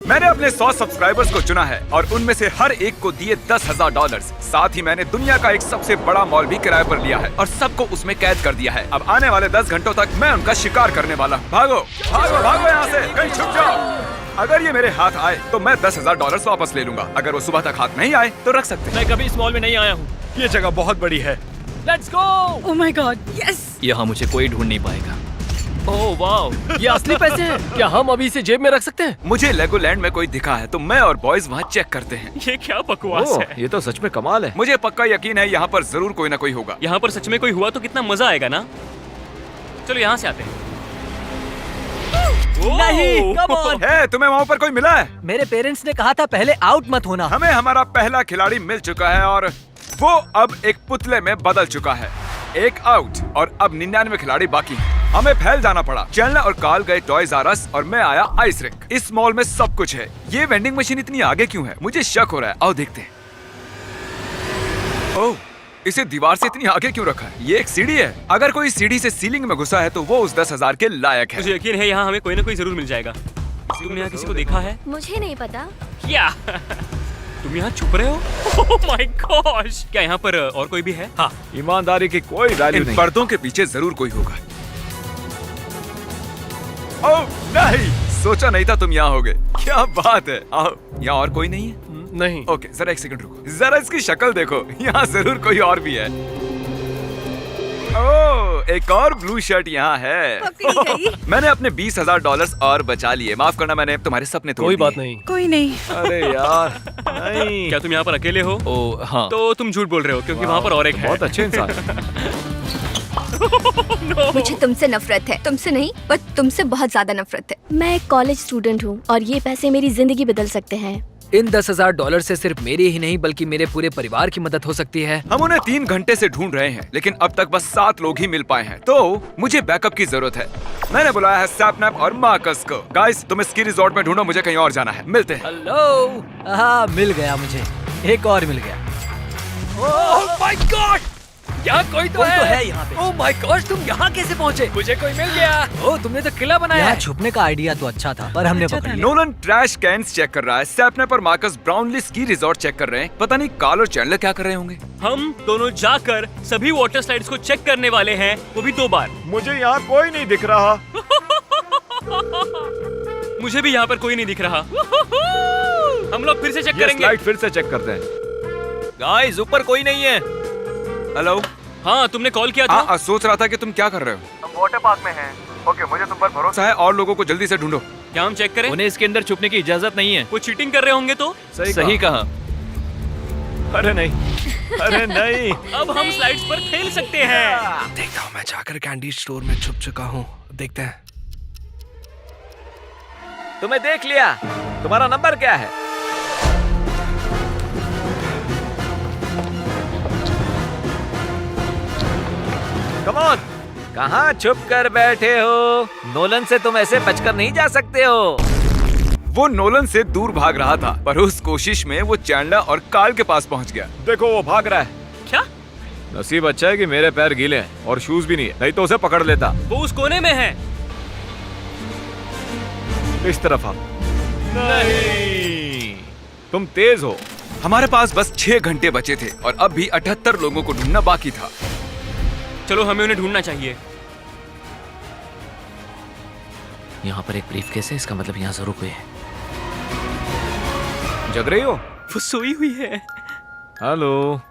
मैंने अपने 100 सब्सक्राइबर्स को चुना है और उनमें से हर एक को दिए $10,000। साथ ही मैंने दुनिया का एक सबसे बड़ा मॉल भी किराए पर लिया है और सबको उसमें कैद कर दिया है। अब आने वाले 10 घंटों तक मैं उनका शिकार करने वाला हूँ। भागो भागो भागो यहाँ से, कहीं छुप जाओ। अगर ये मेरे हाथ आए तो मैं $10,000 वापस ले लूंगा। अगर वो सुबह तक हाथ नहीं आए तो रख सकते हैं। मैं कभी इस मॉल में नहीं आया हूँ। ये जगह बहुत बड़ी है। Let's go. Oh my God, yes. यहाँ मुझे कोई ढूंढ नहीं पाएगा। ओह वाओ, ये असली पैसे हैं। क्या हम अभी इसे जेब में रख सकते हैं? मुझे लेगोलैंड में कोई दिखा है तो मैं और बॉयज वहाँ चेक करते हैं। ये क्या बकवास ओह, है? ये तो सच में कमाल है। मुझे पक्का यकीन है यहाँ पर जरूर कोई ना कोई होगा। यहाँ पर सच में कोई हुआ तो कितना मजा आएगा ना। चलो यहाँ से आते हैं। नहीं, come on। है, तुम्हें वहाँ पर कोई मिला है? मेरे पेरेंट्स ने कहा था पहले आउट मत होना। हमें हमारा पहला खिलाड़ी मिल चुका है और वो अब एक पुतले में बदल चुका है। एक आउट और अब 99 खिलाड़ी बाकी हैं। हमें फैल जाना पड़ा। चैंडलर और कार्ल गए टॉयज आर अस और मैं आया आइस रिंक। इस मॉल में सब कुछ है। ये वेंडिंग मशीन इतनी आगे क्यों है? मुझे शक हो रहा है। आओ देखते हैं। ओह, इसे दीवार से इतनी आगे क्यों रखा है? ये एक सीढ़ी है। अगर कोई सीढ़ी से सीलिंग में घुसा है तो वो उस 10,000 के लायक है। मुझे यकीन है यहाँ हमें कोई ना कोई जरूर मिल जाएगा। तुमने यहाँ किसी को देखा है? मुझे नहीं पता। क्या तुम यहाँ छुप रहे हो? ओह माय गॉश, क्या यहाँ पर और कोई भी है? हाँ, ईमानदारी की कोई वैल्यू इन नहीं। पर्दों के पीछे जरूर कोई होगा। ओह नहीं, सोचा नहीं था तुम यहाँ होगे। क्या बात है। आओ, यहाँ और कोई नहीं है? नहीं। ओके, जरा एक सेकंड रुको। जरा इसकी शक्ल देखो, यहाँ जरूर कोई और भी है। ओह, एक और ब्लू शर्ट यहाँ है। पकड़ी गई। मैंने अपने $20,000 और बचा लिए। माफ करना, मैंने तुम्हारे सपने तोड़ कोई दिए। बात नहीं। कोई नहीं। अरे यार, नहीं। क्या तुम यहाँ पर अकेले हो? ओह हाँ, तो तुम झूठ बोल रहे हो क्योंकि वहाँ पर और एक है। बहुत अच्छे इंसान है। मुझे तुमसे नफरत है। तुमसे नहीं, पर तुमसे बहुत ज्यादा नफरत है। मैं एक कॉलेज स्टूडेंट हूँ और ये पैसे मेरी जिंदगी बदल सकते हैं। इन $10,000 से सिर्फ मेरी ही नहीं बल्कि मेरे पूरे परिवार की मदद हो सकती है। हम उन्हें 3 घंटे से ढूंढ रहे हैं, लेकिन अब तक बस 7 लोग ही मिल पाए हैं। तो मुझे बैकअप की जरूरत है। मैंने बुलाया है सैपनैप और मार्कस को। गाइस, तुम स्की रिजॉर्ट में ढूंढो, मुझे कहीं और जाना है। मिलते हैं। हेलो। हाँ, मिल गया मुझे। एक और मिल गया। ओह माय गॉड, यहाँ कोई तो है यहाँ पे। ओह माय गॉड, तुम यहाँ कैसे पहुँचे? मुझे कोई मिल गया। ओह, तुमने तो किला बनाया यहाँ है। छुपने का आइडिया तो अच्छा था, पर हमने पकड़ लिया। नोलन ट्रैश कैंस चेक कर रहा है। सैपनैप और Marques Brownlee ski resort check कर रहे हैं। पता नहीं कार्ल और चैंडलर क्या कर रहे होंगे। हम दोनों जाकर सभी वाटर स्लाइड्स को चेक करने वाले हैं, वो भी 2 बार। मुझे यहाँ कोई नहीं दिख रहा। मुझे भी यहाँ पर कोई नहीं दिख रहा। हम लोग फिर से चेक ये करेंगे। स्लाइड फिर से चेक करते हैं। गाइस, ऊपर कोई नहीं है। हेलो। हाँ, तुमने कॉल किया था। हाँ, सोच रहा था कि तुम क्या कर रहे हो। हम वाटर पार्क में हैं। ओके, मुझे तुम पर भरोसा है और लोगों को जल्दी से ढूंढो। क्या हम चेक करें? उन्हें इसके अंदर छुपने की इजाजत नहीं है। वो चीटिंग कर रहे होंगे तो? सही कहा। अरे नहीं, अरे नहीं। अब हम स्लाइड्स पर खेल सकते हैं। देखता हूँ, मैं जाकर कैंडी स्टोर में छुप चुका हूँ। देखते हैं। तुम्हें देख लिया। तुम्हारा नंबर क्या है? कम ऑन, कहाँ छुप कर बैठे हो? नोलन से तुम ऐसे बचकर नहीं जा सकते हो। वो नोलन से दूर भाग रहा था, पर उस कोशिश में वो चैंडलर और कार्ल के पास पहुंच गया। देखो, वो भाग रहा है। क्या? नसीब अच्छा है कि मेरे पैर गीले हैं और शूज भी नहीं है, नहीं तो उसे पकड़ लेता। वो उस कोने में है। इस तरफ आप। नहीं, तुम तेज हो। हमारे पास बस 6 घंटे बचे थे और अब भी 78 लोगों को ढूंढना बाकी था। चलो, हमें उन्हें ढूंढना चाहिए। यहाँ पर एक ब्रीफकेस है, इसका मतलब यहाँ जरूर कोई है। जग रही हो? वो सोई हुई है। हेलो।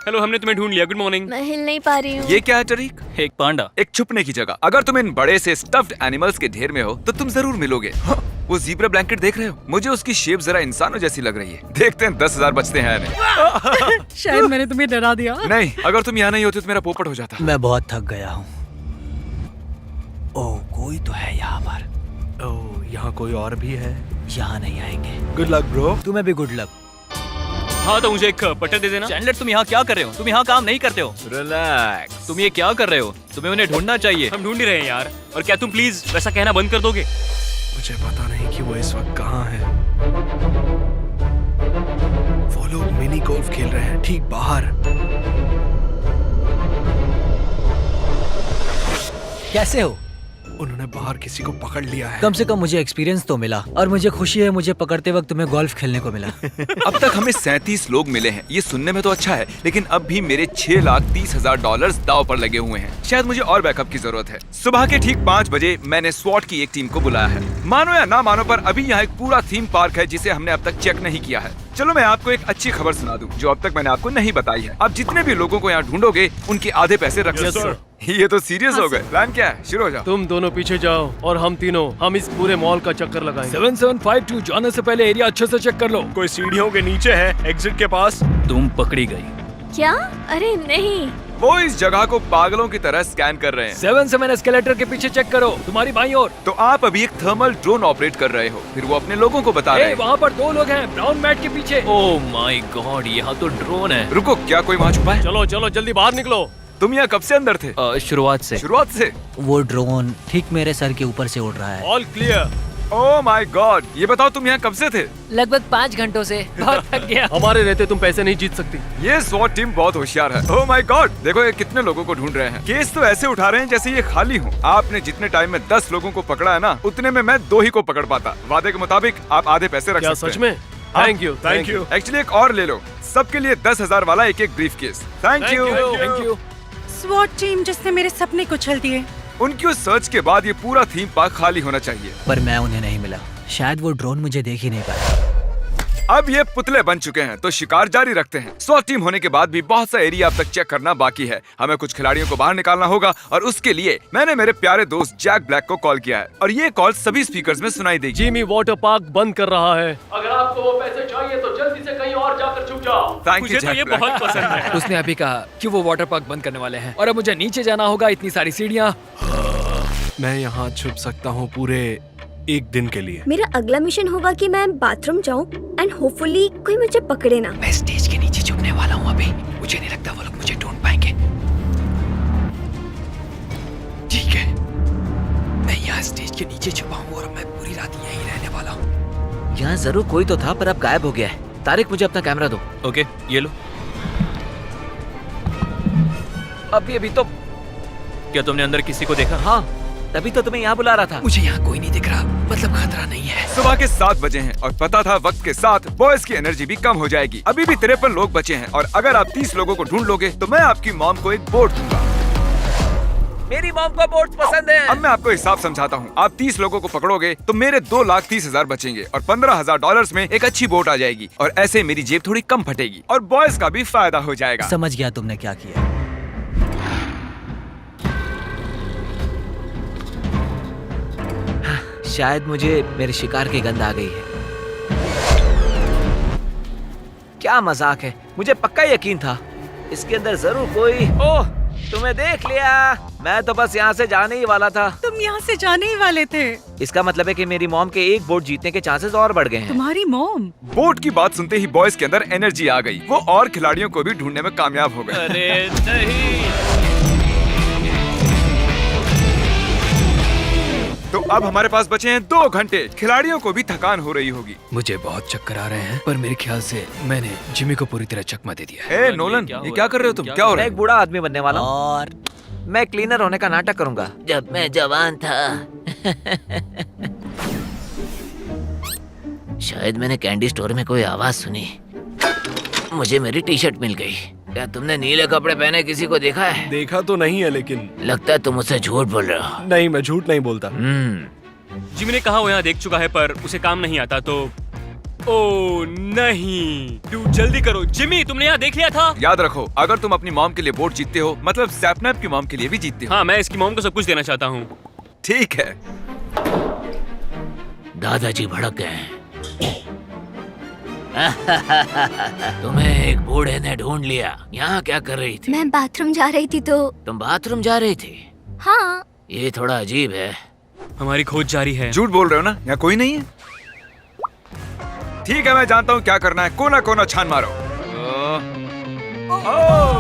हेलो, हमने तुम्हें ढूंढ लिया। Good morning. मैं हिल नहीं पा रही हूँ। ये क्या है टरीक? एक पांडा। एक छुपने की जगह। अगर तुम इन बड़े से स्टफ्ड एनिमल्स के ढेर में हो तो तुम जरूर मिलोगे। हाँ, वो ज़ीब्रा ब्लैंकेट देख रहे हो? मुझे उसकी शेप जरा इंसानों जैसी लग रही है। देखते हैं 10,000 बचते हैं या नहीं। शायद मैंने तुम्हें डरा दिया। नहीं, अगर तुम यहाँ नहीं होते तो मेरा पोपट हो जाता। मैं बहुत थक गया हूँ। ओह, कोई तो है यहाँ पर। ओह, यहाँ कोई और भी है। यहाँ नहीं आएंगे। Good luck bro. तुम्हें भी गुड लक। हाँ, तो मुझे एक पट्टर दे देना। चैंडलर, तुम यहाँ क्या कर रहे हो? तुम यहाँ काम नहीं करते हो। रिलैक्स। तुम ये क्या कर रहे हो? तुम्हें उन्हें ढूंढना चाहिए। हम ढूंढ ही रहे हैं यार। और क्या तुम प्लीज वैसा कहना बंद कर दोगे? मुझे पता नहीं कि वो इस वक्त कहाँ है। वो लोग मिनी गोल्फ खेल रहे हैं ठीक बाहर। कैसे हो? उन्होंने बाहर किसी को पकड़ लिया है। कम से कम मुझे एक्सपीरियंस तो मिला और मुझे खुशी है मुझे पकड़ते वक्त तुम्हें गोल्फ खेलने को मिला। अब तक हमें 37 लोग मिले हैं। ये सुनने में तो अच्छा है, लेकिन अब भी मेरे $6,30,000 दांव पर लगे हुए हैं। शायद मुझे और बैकअप की जरूरत है। सुबह के ठीक 5 बजे मैंने स्वॉट की एक टीम को बुलाया है। मानो या ना मानो पर अभी यहाँ एक पूरा थीम पार्क है जिसे हमने अब तक चेक नहीं किया है। चलो मैं आपको एक अच्छी खबर सुना दूं जो अब तक मैंने आपको नहीं बताई है। आप जितने भी लोगों को यहाँ ढूंढोगे उनके आधे पैसे रख सकते हो। ये तो सीरियस हो गए। प्लान क्या है? शुरू हो जाओ। तुम दोनों पीछे जाओ और हम तीनों हम इस पूरे मॉल का चक्कर लगाएंगे। 7752 जाने से पहले एरिया अच्छे से चेक कर लो। कोई सीढ़ियों के नीचे है, एग्जिट के पास। तुम पकड़ी गई। क्या? अरे नहीं। वो इस जगह को पागलों की तरह स्कैन कर रहे हैं। 7 एस्केलेटर के पीछे चेक करो, तुम्हारी बाईं ओर। तो आप अभी एक थर्मल ड्रोन ऑपरेट कर रहे हो, फिर वो अपने लोगों को बता रहे हैं। वहाँ पर 2 लोग हैं ब्राउन मैट के पीछे। ओह माय गॉड, यहाँ तो ड्रोन है। रुको, क्या कोई वहाँ छुपा है? चलो चलो जल्दी बाहर निकलो। तुम यहाँ कब से अंदर थे? शुरुआत से। शुरुआत से? वो ड्रोन ठीक मेरे सर के ऊपर से उड़ रहा है। All clear. Oh my God, ये बताओ तुम यहाँ कब से थे? लगभग 5 घंटों से। बहुत थक गया। हमारे रहते तुम पैसे नहीं जीत सकती। ये स्वॉट टीम बहुत होशियार है। ओह माय गॉड, देखो ये कितने लोगों को ढूंढ रहे हैं। केस तो ऐसे उठा रहे हैं जैसे ये खाली हो। आपने जितने टाइम में 10 लोगों को पकड़ा है ना, उतने में मैं 2 ही को पकड़ पाता। वादे के मुताबिक आप आधे पैसे रख क्या सकते हैं। सच में? Thank you thank you. Actually एक और ले लो, सबके लिए 10,000 वाला एक briefcase. Thank you. Thank you. स्वॉट टीम जिसने मेरे सपने कुचल दिए। उनकी उस सर्च के बाद ये पूरा थीम पार्क खाली होना चाहिए। पर मैं उन्हें नहीं मिला। शायद वो ड्रोन मुझे देख ही नहीं पाया। अब ये पुतले बन चुके हैं तो शिकार जारी रखते हैं। स्वॉट टीम होने के बाद भी बहुत सा एरिया अब तक चेक करना बाकी है। हमें कुछ खिलाड़ियों को बाहर निकालना होगा और उसके लिए मैंने मेरे प्यारे दोस्त जैक ब्लैक को कॉल किया है और ये कॉल सभी स्पीकर्स में सुनाई देगी। जिमी वाटर पार्क बंद कर रहा है। अगर आपको वो पैसे चाहिए तो जल्दी से कहीं और जाकर छुप जाओ। थैंक मुझे यू तो जैक ये ब्लैक। बहुत पसंद है। उसने अभी कहा कि वो वाटर पार्क बंद करने वाले हैं और अब मुझे नीचे जाना होगा, इतनी सारी सीढ़ियाँ। मैं यहाँ छुप सकता हूँ पूरे 1 दिन के लिए। मेरा अगला मिशन होगा कि मैं बाथरूम जाऊं एंड होपफुली कोई मुझे पकड़े ना। मैं स्टेज के नीचे छुपने वाला हूँ अभी। मुझे नहीं लगता वो लोग मुझे ढूंढ पाएंगे। ठीक है, मैं यहाँ स्टेज के नीचे छुपा हूँ और मैं पूरी रात यहीं रहने वाला हूँ। यहाँ जरूर कोई तो था पर अब गायब हो गया है। तारिक, मुझे अपना कैमरा दो। ओके, ये लो। अभी तो क्या तुमने अंदर किसी को देखा? हाँ, तभी तो तुम्हें यहाँ बुला रहा था। मुझे यहाँ कोई नहीं दिख रहा, मतलब खतरा नहीं है। सुबह के 7 बजे हैं और पता था वक्त के साथ बॉयज की एनर्जी भी कम हो जाएगी। अभी भी 53 लोग बचे हैं और अगर आप 30 लोगों को ढूंढ लोगे तो मैं आपकी मॉम को एक बोट दूंगा। मेरी मॉम को बोट्स पसंद है। अब मैं आपको हिसाब समझाता हूँ। आप 30 लोगों को पकड़ोगे तो मेरे $2,30,000 बचेंगे और $15,000 में एक अच्छी बोट आ जाएगी और ऐसे मेरी जेब थोड़ी कम फटेगी और बॉयज का भी फायदा हो जाएगा। समझ गया तुमने क्या किया। शायद मुझे मेरे शिकार की गंध आ गई है। क्या मजाक है, मुझे पक्का यकीन था इसके अंदर जरूर कोई। ओह, तुम्हें देख लिया। मैं तो बस यहाँ से जाने ही वाला था। तुम यहाँ से जाने ही वाले थे। इसका मतलब है कि मेरी मॉम के एक बोट जीतने के चांसेस और बढ़ गए हैं। तुम्हारी मॉम। बोट की बात सुनते ही बॉयज के अंदर एनर्जी आ गई। वो और खिलाड़ियों को भी ढूंढने में कामयाब हो गए। अरे नहीं। तो अब हमारे पास बचे हैं 2 घंटे। खिलाड़ियों को भी थकान हो रही होगी। मुझे बहुत चक्कर आ रहे हैं पर मेरे ख्याल से मैंने जिमी को पूरी तरह चकमा दे दिया है। ए नोलन, ये क्या कर रहे हो तुम? क्या हो मैं रहा एक है? बूढ़ा आदमी बनने वाला हूँ और मैं क्लीनर होने का नाटक करूंगा। जब मैं जवान था शायद मैंने कैंडी स्टोर में कोई आवाज सुनी। मुझे मेरी टी शर्ट मिल गई। क्या तुमने नीले कपड़े पहने किसी को देखा है? देखा तो नहीं है लेकिन। लगता है तुम मुझसे झूठ बोल रहे हो। नहीं, मैं झूठ नहीं बोलता। जिमी ने कहा वो यहाँ देख चुका है पर उसे काम नहीं आता तो। ओ नहीं, तू जल्दी करो। जिमी, तुमने यहाँ देख लिया था? याद रखो, अगर तुम अपनी मॉम के लिए बोट जीतते हो मतलब सैपनैप की मॉम के लिए भी जीतते हो। हाँ, मैं इसकी मॉम को सब कुछ देना चाहता हूँ। ठीक है। दादाजी भड़क गए हैं। तुम्हें एक बूढ़े ने ढूंढ लिया। यहाँ क्या कर रही थी? मैं बाथरूम जा रही थी तो। तुम बाथरूम जा रही थी? हाँ। ये थोड़ा अजीब है। हमारी खोज जारी है। झूठ बोल रहे हो ना? यहाँ कोई नहीं है। ठीक है, मैं जानता हूँ क्या करना है। कोना कोना छान मारो।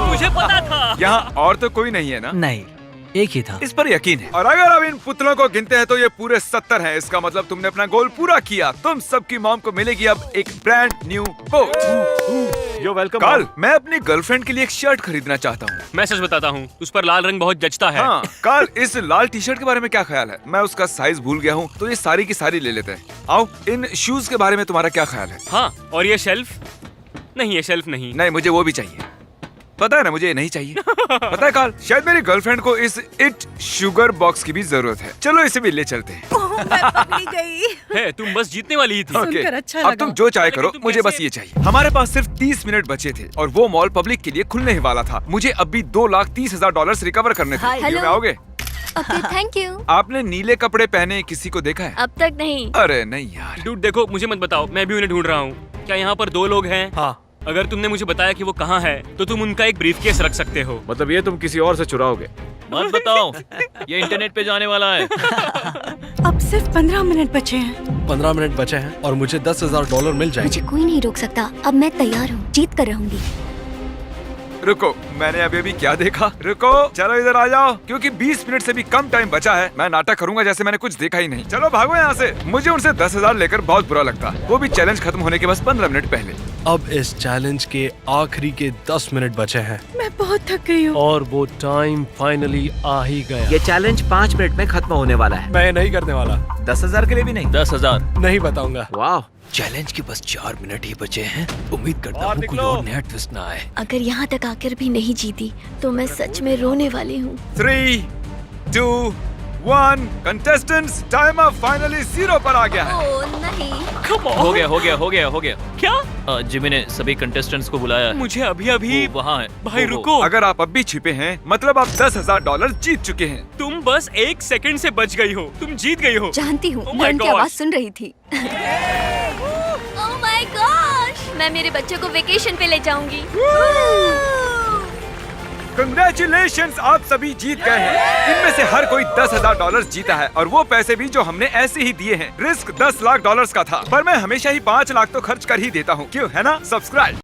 मुझे पता था। यहाँ और तो कोई नहीं है ना? नहीं, एक ही था। इस पर यकीन है। और अगर आप इन पुतलों को गिनते हैं तो ये पूरे 70 हैं। इसका मतलब तुमने अपना गोल पूरा किया। तुम सबकी मॉम को मिलेगी अब एक ब्रांड न्यू बोट। यो वेलकम। कार्ल, मैं अपनी गर्लफ्रेंड के लिए एक शर्ट खरीदना चाहता हूँ। मैं सच बताता हूँ, उस पर लाल रंग बहुत जचता है। हाँ, कार्ल, इस लाल टी शर्ट के बारे में क्या ख्याल है? मैं उसका साइज भूल गया हूँ, तो ये सारी की सारी ले लेते हैं। आओ, इन शूज के बारे में तुम्हारा क्या ख्याल है? हाँ, और ये शेल्फ? नहीं, ये शेल्फ नहीं। नहीं, मुझे वो भी चाहिए। पता है ना, मुझे ये नहीं चाहिए। पता है कार्ल, शायद मेरी गर्लफ्रेंड को इस इट शुगर बॉक्स की भी जरूरत है। चलो इसे भी ले चलते हैं। ओह, मैं पकड़ी गई। है, तुम बस जीतने वाली ही थी। सुनकर अच्छा अब लगा। तुम जो चाहे करो, तुम मुझे बस कैसे- ये चाहिए। हमारे पास सिर्फ 30 मिनट बचे थे और वो मॉल पब्लिक के लिए खुलने ही वाला था। मुझे अभी $2,30,000 रिकवर करने थे। हाय। क्यों, हेलो। में आओगे? Okay, thank you. आपने नीले कपड़े पहने किसी को देखा है? अब तक नहीं। अरे नहीं यार। डूड देखो, मुझे मत बताओ, मैं भी उन्हें ढूंढ रहा हूँ। क्या यहाँ पर 2 लोग हैं? हाँ, अगर तुमने मुझे बताया कि वो कहाँ है, तो तुम उनका एक ब्रीफकेस रख सकते हो। मतलब ये तुम किसी और से चुराओगे? मत बताओ, ये इंटरनेट पे जाने वाला है। अब सिर्फ 15 मिनट बचे हैं। 15 मिनट बचे हैं और मुझे $10,000 मिल जाएंगे। मुझे कोई नहीं रोक सकता। अब मैं तैयार हूँ, जीत कर रहूंगी। रुको, मैंने अभी क्या देखा? रुको, चलो इधर आ जाओ, क्योंकि 20 मिनट से भी कम टाइम बचा है। मैं नाटक करूंगा जैसे मैंने कुछ देखा ही नहीं। चलो भागो यहाँ से। मुझे उनसे 10,000 लेकर बहुत बुरा लगता, वो भी चैलेंज खत्म होने के बस 15 मिनट पहले। अब इस चैलेंज के आखिरी के 10 मिनट बचे हैं। मैं बहुत थक गई हूँ। और वो टाइम फाइनली आ ही गया। ये चैलेंज 5 मिनट में खत्म होने वाला है। मैं नहीं करने वाला, 10,000 के लिए भी नहीं। 10,000। नहीं बताऊंगा। वाह, चैलेंज के बस 4 मिनट ही बचे हैं। उम्मीद करता हूँ कोई और नया ट्विस्ट ना आए। अगर यहाँ तक आकर भी नहीं जीती तो मैं सच में रोने वाली हूँ। 3, 2, 1, कंटेस्टेंट्स, टाइमर फाइनली 0 पर आ गया है। ओह नहीं। हो गया, हो गया, हो गया, हो गया। क्या? जिमी ने सभी कंटेस्टेंट्स को बुलाया है। मुझे अभी वो वहाँ है। भाई वो- रुको, अगर आप अब भी छिपे हैं, मतलब आप $10,000 जीत चुके हैं। तुम बस 1 सेकंड से बच गई हो। तुम जीत गई हो। जानती हूँ, Oh मैं my उनकी gosh. आवाज सुन रही थी। ओह माय गॉश, मैं मेरे बच्चों को वेकेशन पे ले जाऊंगी। कंग्रेचुलेशंस, आप सभी जीत गए हैं। इनमें से हर कोई $10,000 जीता है और वो पैसे भी जो हमने ऐसे ही दिए हैं। रिस्क $10 लाख का था, पर मैं हमेशा ही $5 लाख तो खर्च कर ही देता हूँ। क्यों, है ना? सब्सक्राइब।